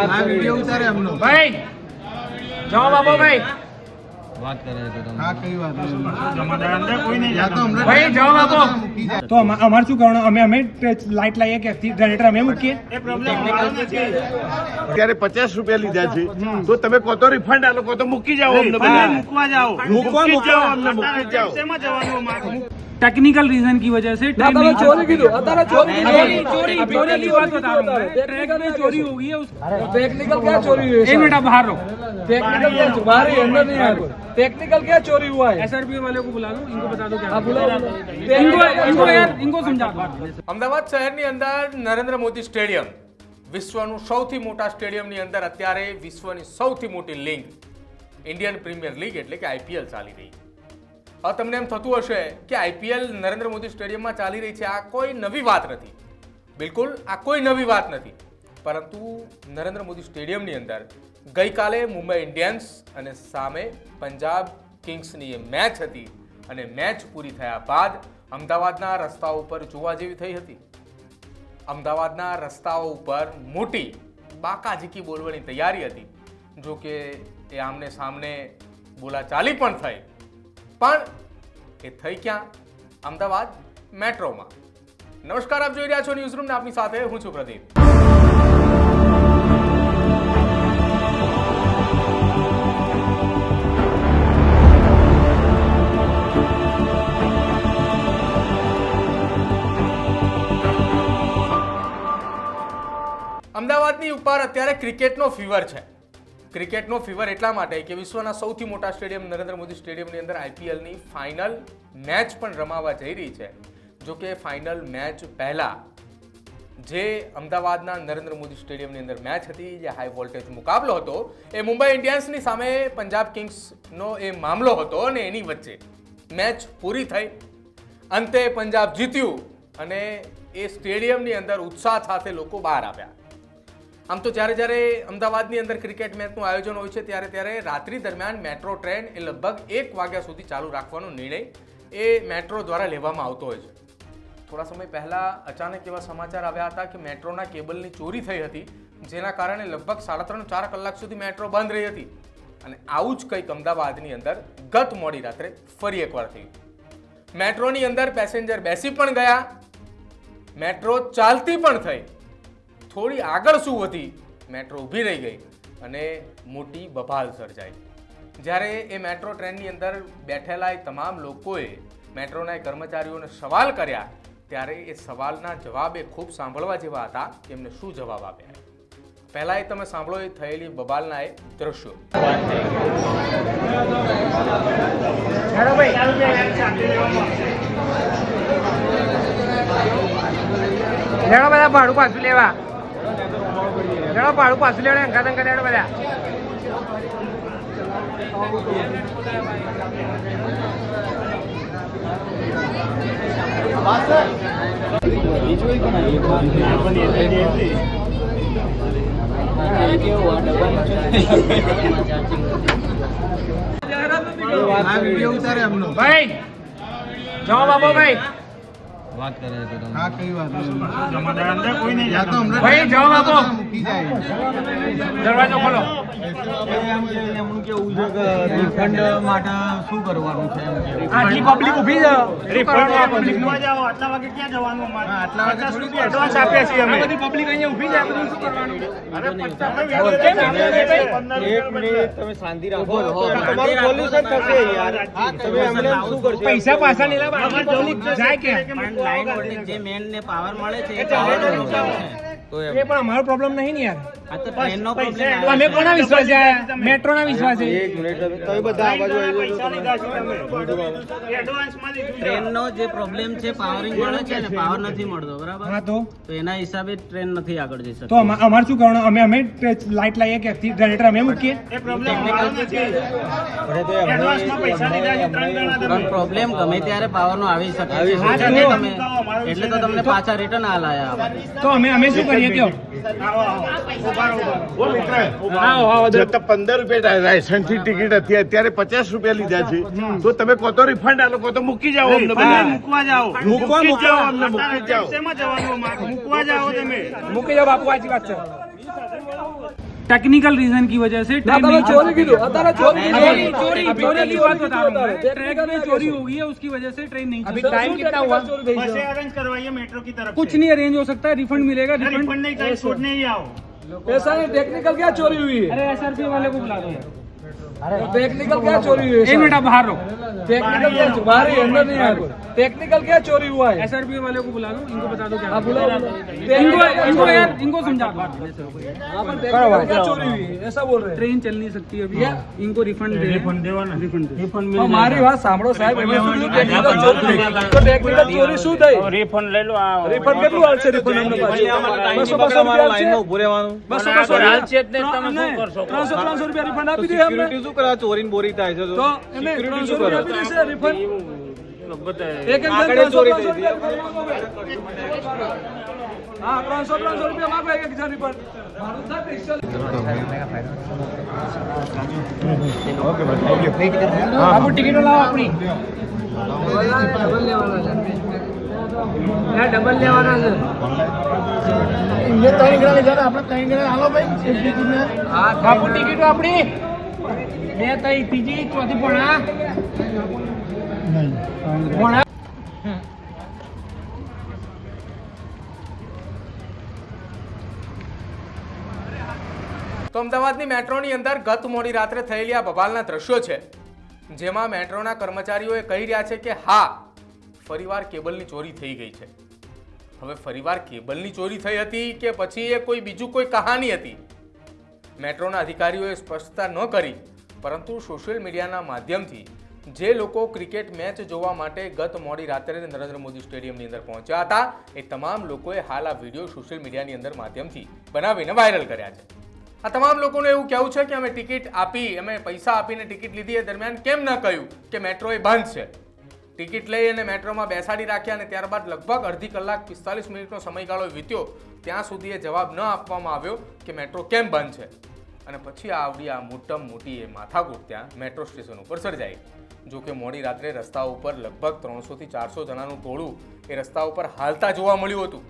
Video उतारे हम लोग भाई जाओ बाबू भाई बात कर रहे थे तुम। हाँ कई बात અંદર કોઈ નહીં या तो हमने भाई जाओ बाबू મૂકી જાય તો અમાર શું કરવાનું અમે લાઈટ લાવીએ કે જનરેટર અમે મૂકીએ એ પ્રોબ્લેમ નથી ત્યારે 50 રૂપિયા લીધા છે તો તમે કહો તો રિફંડ આલો કહો તો મૂકી જાઓ અમને મૂકવા જાઓ મૂકી જાઓ અમને મૂકી જાઓ શેમાં જવાનું અમારે टेक्निकल रीजन की वजह से ट्रेन नहीं चोरी की चोरी की बात बता रहा हूँ ट्रैक में चोरी हो गई है टेक्निकल क्या चोरी हुई है? एक मिनट आप बाहर रहो टेक्निकल क्या बाहर ही अंदर नहीं आया कोई। टेक्निकल क्या चोरी हुआ है? SRPO वाले को बुला लो इनको बता दो क्या आप बुलाओ इनको समझा दो અમદાવાદ શહેરની અંદર નરેન્દ્ર મોદી સ્ટેડિયમ વિશ્વનું સૌથી મોટા સ્ટેડિયમની અંદર અત્યારે વિશ્વની સૌથી મોટી લીગ ઇન્ડિયન પ્રીમિયર લીગ એટલે કે IPL ચાલી રહી. હવે તમને એમ થતું હશે કે IPL નરેન્દ્ર મોદી સ્ટેડિયમમાં ચાલી રહી છે, આ કોઈ નવી વાત નથી. બિલકુલ આ કોઈ નવી વાત નથી, પરંતુ નરેન્દ્ર મોદી સ્ટેડિયમની અંદર ગઈકાલે મુંબઈ ઇન્ડિયન્સ અને સામે પંજાબ કિંગ્સની એ મેચ હતી અને મેચ પૂરી થયા બાદ અમદાવાદના રસ્તાઓ ઉપર જોવા જેવી થઈ હતી. અમદાવાદના રસ્તાઓ ઉપર મોટી બાકાઝીકી બોલવાની તૈયારી હતી. જો કે એ આમને સામને બોલાચાલી પણ થઈ, પણ એ થઈ ક્યાં? અમદાવાદ મેટ્રોમાં. નમસ્કાર, આપ જોઈ રહ્યા છો ન્યૂઝ રૂમ ને આપની સાથે હું છું પ્રદીપ. અમદાવાદની ઉપર અત્યારે ક્રિકેટનો ફીવર છે. ક્રિકેટનો ફીવર એટલા માટે કે વિશ્વના સૌથી મોટા સ્ટેડિયમ નરેન્દ્ર મોદી સ્ટેડિયમની અંદર IPLની ફાઇનલ મેચ પણ રમાવા જઈ રહી છે. જો કે ફાઇનલ મેચ પહેલા જે અમદાવાદના નરેન્દ્ર મોદી સ્ટેડિયમની અંદર મેચ હતી, જે હાઈ વોલ્ટેજ મુકાબલો હતો, એ મુંબઈ ઇન્ડિયન્સની સામે પંજાબ કિંગ્સનો એ મામલો હતો અને એની વચ્ચે મેચ પૂરી થઈ. અંતે પંજાબ જીત્યું અને એ સ્ટેડિયમની અંદર ઉત્સાહ સાથે લોકો બહાર આવ્યા. આમ તો જ્યારે જ્યારે અમદાવાદની અંદર ક્રિકેટ મેચનું આયોજન હોય છે ત્યારે રાત્રિ દરમિયાન મેટ્રો ટ્રેન એ લગભગ 1 વાગ્યા સુધી ચાલુ રાખવાનો નિર્ણય એ મેટ્રો દ્વારા લેવામાં આવતો હોય છે. થોડા સમય પહેલાં અચાનક એવા સમાચાર આવ્યા હતા કે મેટ્રોના કેબલની ચોરી થઈ હતી, જેના કારણે લગભગ 3.5-4 કલાક સુધી મેટ્રો બંધ રહી હતી. અને આવું જ કંઈક અમદાવાદની અંદર ગત મોડી રાત્રે ફરી એકવાર થયું. મેટ્રોની અંદર પેસેન્જર બેસી પણ ગયા, મેટ્રો ચાલતી પણ થઈ. થોડી આગળ શું વધી, મેટ્રો ઊભી રહી ગઈ અને મોટી બબાલ સર્જાઈ. જ્યારે એ મેટ્રો ટ્રેનની અંદર બેઠેલા એ તમામ લોકોએ મેટ્રોના કર્મચારીઓને સવાલ કર્યા, ત્યારે એ સવાલના જવાબ એ ખૂબ સાંભળવા જેવા હતા કે એમને શું જવાબ આપ્યા. પહેલા એ તમે સાંભળો એ થયેલી બબાલના એ દ્રશ્યો. બધા ભાડું પાછું લેવા ભાડું પાછું લેવા અંકા તંકા દેડો બધા हाँ वीडियो उतारे हम लोग भाई जाओ बाबू भाई बात कर रहे थे तुम। हाँ कई बात અંદર કોઈ નહીં या तो हमने भाई जाओ बाबू મૂકી જાય દરવાજો ખોલો. એમનું કેવું છે કે રિફંડ માટે શું કરવાનું છે એમ કે આટલી પબ્લિક ઊભી છે, પબ્લિક મૂકવા જાઓ. આટલા વાગે ક્યાં જવાનું અમારે? આટલા વાગે થોડી એડવાન્સ આપ્યા છીએ અમે. આ બધી પબ્લિક અહીંયા ઊભી છે, આ બધું શું કરવાનું? એક મિનિટ તમે શાંતિ રાખો તમારું સોલ્યુશન થશે યાર. તમે એમ્બ્યુલન્સ શું કરશો? પૈસા પાછા નહીં લેવા, આટલી પબ્લિક જાય કે લાઈન વોલ્ટેજ જે મેન ને પાવર મળે છે એ એ પણ અમારો પ્રોબ્લેમ નહીં ને યાર. આ તો ટ્રેન નો પ્રોબ્લેમ અમે કોના વિશ્વાસ છે? મેટ્રોના વિશ્વાસ છે. એક મિનિટ તમે બધા આ બાજુ આવી પૈસા જાઓ. લીધા છે અમે. એડવાન્સમાં લીધું છે. ટ્રેન નો જે પ્રોબ્લેમ છે પાવરિંગ મળે છે ને પાવર નથી મળતો બરાબર, હા તો એના હિસાબે ટ્રેન નથી આગળ જઈ તો શકતી. અમારે શું કરવાનું? અમે લાઈટ લાવીએ કે જનરેટર અમે મૂકીએ. એ પ્રોબ્લેમ નથી. અરે તો એડવાન્સમાં પૈસા લીધા છે 3 ગણા તમે. પણ પ્રોબ્લેમ ગમે ત્યારે પાવર નો આવી શકે છે. હા, એટલે તો તમે એટલે તો તમને પાછા રિટર્ન આલાયા. તો અમે શું કરીએ કયો? જતા 15 રૂપિયા રાયસનથી ટિકિટ હતી, અત્યારે 50 રૂપિયા લીધા છે તો તમે કહો તો રિફંડ આલો કહો તો મૂકી જાઓ અમને મૂકવા જાઓ. મૂકી જાઓ અમને મૂકી જાઓ. શેમાં જવાનું અમારે? મૂકવા જાઓ તમે. મૂકી જાઓ બાપુ, આજી વાત છે. टेक्निकल रीजन की वजह से ના ट्रेन તમે नहीं चल ચોરી सकी। કીધું અત્યારે ચોરી चोरी કીધું चोरी अभी चोरी की बात बता रहा हूँ मैं। टेक्निकल ट्रैक में क्या चोरी कैसे? हो गई है, उसकी वजह से ट्रेन नहीं चल सर, सकी। શું technical ચોરી થઈ बसें છે? अरेंज करवाइए मेट्रो की तरफ कुछ से। नहीं अरेंज हो सकता है, रिफंड मिलेगा। रिफंड रिफंड नहीं चाहिए, छोड़ने ही आओ। ऐसा नहीं टेक्निकल क्या चोरी हुई है? अरे SRP वाले को बुला दो यार। टेक्निकल क्या चोरी हुई है? एक मिनट आप बाहर रहो। टेक्निकल क्या बाहर ही अंदर नहीं आया कोई। टेक्निकल क्या चोरी हुआ है? SRP वाले को बुला दो, इनको बता दो क्या। आप बुलाओ इनको यार इनको समझा दो। यहाँ पर टेक्निकल क्या चोरी हुई है? ऐसा बोल रहे हैं। ट्रेन चल नहीं सकती अभी, इनको रिफंड दे। रिफंड दे। મારી વાત સાંભળો સાહેબ, અમે શું કીધું? ટેક્નિકલ ચોરી થઈ. તો ટેક્નિકલ ચોરી શું થઈ? રિફંડ લઈ લો. રિફંડ કેટલું આવશે? રિફંડ અમને પાછું 200 રૂપિયા આવશે? ઉભું રહેવાનું. 200 હાલશે જ નહીં, તમે શું કરશો? 300 રૂપિયા રિફંડ આપી દઈએ અમને. સિક્યુરિટી શું કરે? ચોરી ને બોરી થાય છે તો એને 300 રૂપિયા આપી દેશે રિફંડ. એક એક આંકડે ચોરી થઈ હતી. હા 300 રૂપિયા માગે એક એક જણ રિફંડ. મારું સાહેબ બાબુ ટિકિટો લાવો આપણી. ડબલ લેવાના છે. બાબુ ટિકિટો આપણી. બે તઈ ત્રીજી ચોથી પોણા. તો અમદાવાદની મેટ્રોની અંદર ગત મોડી રાત્રે થયેલી આ બબાલના દ્રશ્યો છે, જેમાં મેટ્રોના કર્મચારીઓએ કહી રહ્યા છે કે હા, ફરીવાર કેબલની ચોરી થઈ ગઈ છે. હવે ફરીવાર કેબલની ચોરી થઈ હતી કે પછી એ કોઈ બીજું કોઈ કહાની હતી, મેટ્રોના અધિકારીઓએ સ્પષ્ટતા ન કરી, પરંતુ સોશિયલ મીડિયાના માધ્યમથી જે લોકો ક્રિકેટ મેચ જોવા માટે ગત મોડી રાત્રે નરેન્દ્ર મોદી સ્ટેડિયમની અંદર પહોંચ્યા હતા, એ તમામ લોકોએ હાલ આ વિડીયો સોશિયલ મીડિયાની અંદર માધ્યમથી બનાવીને વાયરલ કર્યા છે. આ તમામ લોકોનું એવું કહેવું છે કે અમે ટિકિટ આપી, અમે પૈસા આપીને ટિકિટ લીધી, એ દરમિયાન કેમ ન કહ્યું કે મેટ્રો એ બંધ છે. ટિકિટ લઈ અને મેટ્રોમાં બેસાડી રાખ્યા અને ત્યારબાદ લગભગ અડધી કલાક 45 મિનિટનો સમયગાળો વીત્યો, ત્યાં સુધી એ જવાબ ન આપવામાં આવ્યો કે મેટ્રો કેમ બંધ છે. અને પછી આવડી આ મોટી એ માથાકૂટ ત્યાં મેટ્રો સ્ટેશન ઉપર સર્જાઈ. જો કે મોડી રાત્રે રસ્તા ઉપર લગભગ 300 થી 400 જણાનું ટોળું એ રસ્તા ઉપર હાલતા જોવા મળ્યું હતું.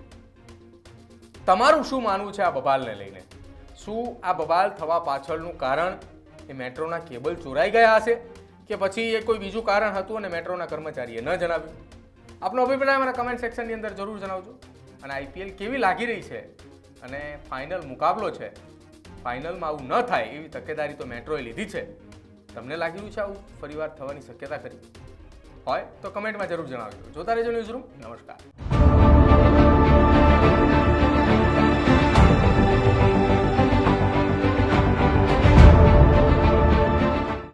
તમારું શું માનવું છે આ બબાલને લઈને? શું આ બબાલ થવા પાછળનું કારણ એ મેટ્રોના કેબલ ચોરાઈ ગયા હશે કે પછી એ કોઈ બીજું કારણ હતું અને મેટ્રોના કર્મચારીએ ન જણાવ્યું? આપનો અભિપ્રાય મારા કમેન્ટ સેક્શનની અંદર જરૂર જણાવજો. અને IPL કેવી લાગી રહી છે અને ફાઇનલ મુકાબલો છે, ફાઇનલમાં આવું ન થાય એવી તકેદારી તો મેટ્રોએ લીધી છે. તમને લાગી રહ્યું છે આવું ફરીવાર થવાની શક્યતા ખરી હોય તો કમેન્ટમાં જરૂર જણાવજો. જોતા રહેજો ન્યૂઝરૂમ. નમસ્કાર.